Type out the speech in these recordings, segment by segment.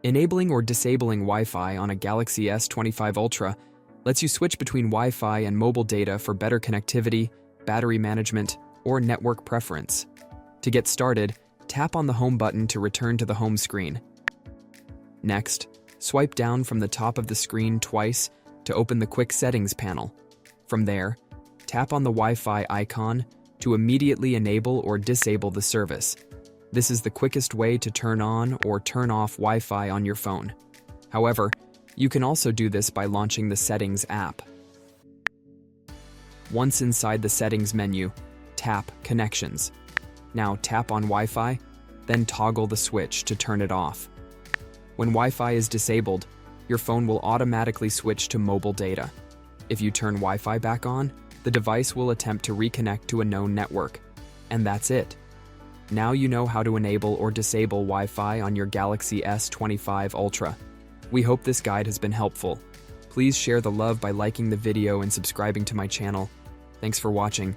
Enabling or disabling Wi-Fi on a Galaxy S25 Ultra lets you switch between Wi-Fi and mobile data for better connectivity, battery management, or network preference. To get started, tap on the home button to return to the home screen. Next, swipe down from the top of the screen twice to open the Quick Settings panel. From there, tap on the Wi-Fi icon to immediately enable or disable the service. This is the quickest way to turn on or turn off Wi-Fi on your phone. However, you can also do this by launching the Settings app. Once inside the Settings menu, tap Connections. Now tap on Wi-Fi, then toggle the switch to turn it off. When Wi-Fi is disabled, your phone will automatically switch to mobile data. If you turn Wi-Fi back on, the device will attempt to reconnect to a known network. And that's it. Now you know how to enable or disable Wi-Fi on your Galaxy S25 Ultra. We hope this guide has been helpful. Please share the love by liking the video and subscribing to my channel. Thanks for watching.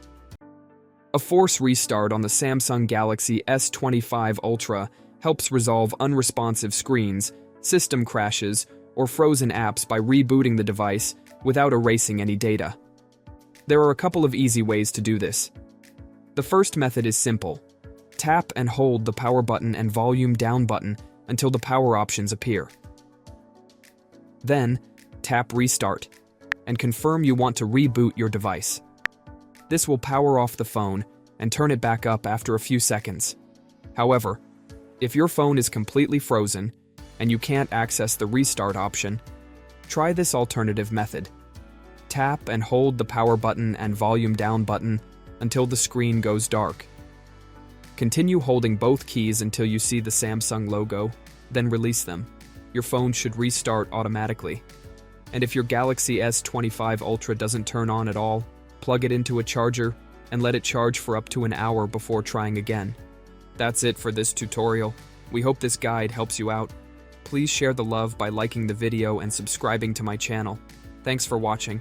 A force restart on the Samsung Galaxy S25 Ultra helps resolve unresponsive screens, system crashes, or frozen apps by rebooting the device without erasing any data. There are a couple of easy ways to do this. The first method is simple. Tap and hold the power button and volume down button until the power options appear. Then, tap Restart and confirm you want to reboot your device. This will power off the phone and turn it back up after a few seconds. However, if your phone is completely frozen and you can't access the restart option, try this alternative method. Tap and hold the power button and volume down button until the screen goes dark. Continue holding both keys until you see the Samsung logo, then release them. Your phone should restart automatically. And if your Galaxy S25 Ultra doesn't turn on at all, plug it into a charger and let it charge for up to an hour before trying again. That's it for this tutorial. We hope this guide helps you out. Please share the love by liking the video and subscribing to my channel. Thanks for watching.